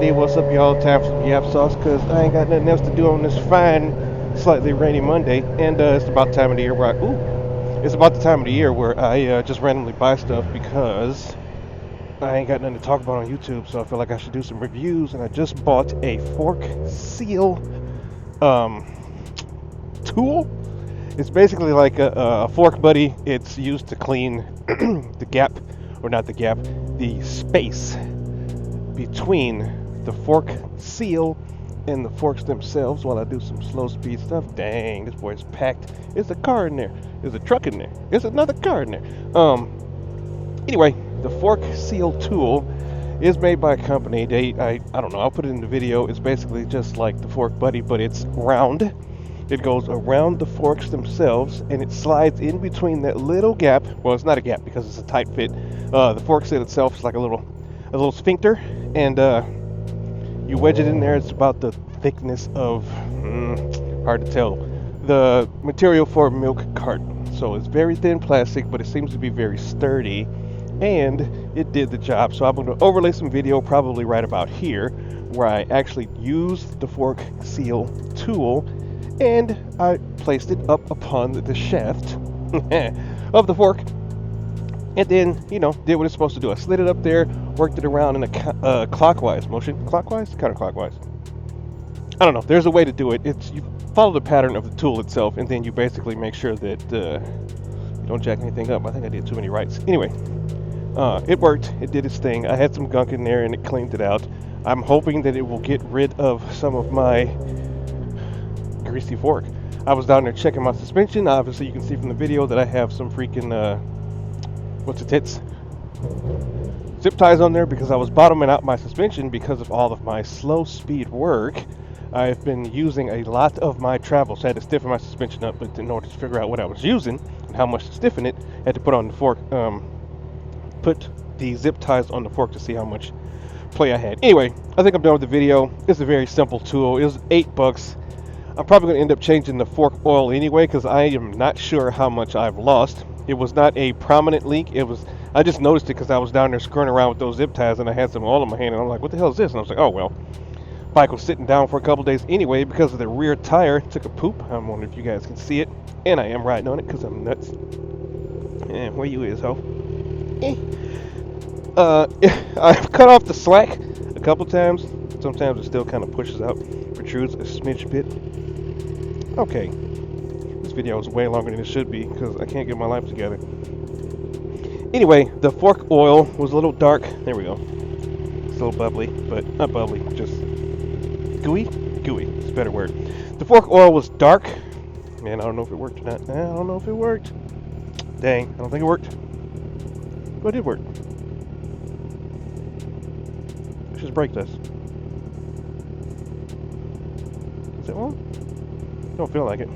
everybody, what's up y'all? Time for some yap sauce, cause I ain't got nothing else to do on this fine, slightly rainy Monday. And it's about the time of the year where it's about the time of the year where I just randomly buy stuff because I ain't got nothing to talk about on YouTube. So I feel like I should do some reviews, and I just bought a fork seal um, tool. It's basically like a fork buddy. It's used to clean the gap, or not the gap, the space between the fork seal and the forks themselves while I do some slow speed stuff. Dang, this boy's packed. There's a car in there. There's a truck in there. There's another car in there. Anyway, the fork seal tool is made by a company. I don't know, I'll put it in the video. It's basically just like the fork buddy, but it's round. It goes around the forks themselves, and it slides in between that little gap. Well, it's not a gap because it's a tight fit. The fork seal itself is like a little sphincter, and you wedge it in there. It's about the thickness of, hard to tell, the material for a milk carton. So it's very thin plastic, but it seems to be very sturdy, and it did the job. So I'm going to overlay some video probably right about here where I actually used the fork seal tool, and I placed it up upon the shaft of the fork, and then, did what it's supposed to do. I slid it up there, worked it around in a clockwise motion. Clockwise? Counterclockwise. I don't know. There's a way to do it. You follow the pattern of the tool itself, and then you basically make sure that you don't jack anything up. I think I did too many rights. Anyway, it worked. It did its thing. I had some gunk in there, and it cleaned it out. I'm hoping that it will get rid of some of my greasy fork. I was down there checking my suspension. Obviously, you can see from the video that I have some freaking zip ties on there because I was bottoming out my suspension because of all of my slow speed work. I've been using a lot of my travel, so I had to stiffen my suspension up, but in order to figure out what I was using and how much to stiffen it, I had to put on the fork, put the zip ties on the fork to see how much play I had. Anyway, I think I'm done with the video. It's a very simple tool. It was $8. I'm probably going to end up changing the fork oil anyway because I am not sure how much I've lost. It was not a prominent leak. I just noticed it because I was down there screwing around with those zip ties, and I had some oil in my hand, and I'm like, what the hell is this? And I was like, oh well. Bike was sitting down for a couple days anyway because of the rear tire. Took a poop. I'm wondering if you guys can see it, and I am riding on it because I'm nuts. And where you is, ho? I've cut off the slack a couple times. Sometimes it still kind of pushes out, protrudes a smidge bit. Okay, this video is way longer than it should be because I can't get my life together. Anyway, the fork oil was a little dark. There we go. It's a little bubbly, but not bubbly, just gooey. Gooey, it's a better word. The fork oil was dark. Man, I don't know if it worked or not. I don't know if it worked. Dang, I don't think it worked. But it did work. Let's just break this. Is it on? Don't feel like it.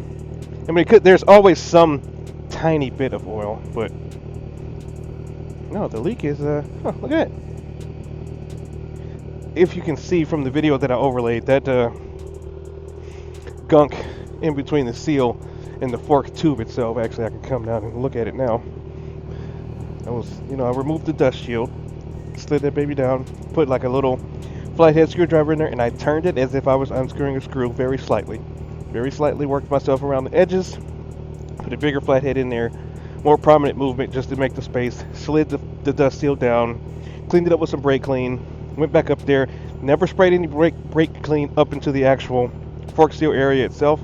I mean, there's always some tiny bit of oil, but no, the leak is, look at that. If you can see from the video that I overlaid, that gunk in between the seal and the fork tube itself, actually I can come down and look at it now. I removed the dust shield, slid that baby down, put like a little flathead screwdriver in there, and I turned it as if I was unscrewing a screw very slightly. Very slightly worked myself around the edges, put a bigger flathead in there, more prominent movement just to make the space, slid the dust seal down, cleaned it up with some brake clean, went back up there, never sprayed any brake clean up into the actual fork seal area itself,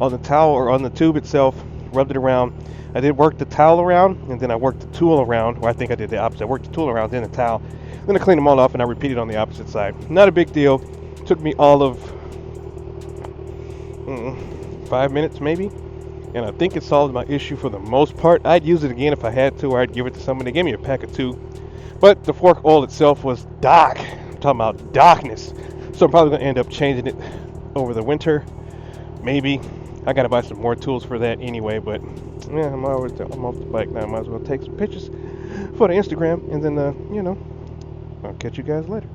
on the towel or on the tube itself, rubbed it around. I did work the towel around, and then I worked the tool around, or I think I did the opposite. I worked the tool around, then the towel, then I cleaned them all off, and I repeated on the opposite side. Not a big deal. Took me all of 5 minutes maybe, and I think it solved my issue for the most part. I'd use it again if I had to, or I'd give it to somebody. They gave me a pack of 2, but the fork oil itself was dark. I'm talking about darkness. So I'm probably going to end up changing it over the winter, maybe. I got to buy some more tools for that anyway, but yeah, I'm off the bike now. I might as well take some pictures for the Instagram, and then I'll catch you guys later.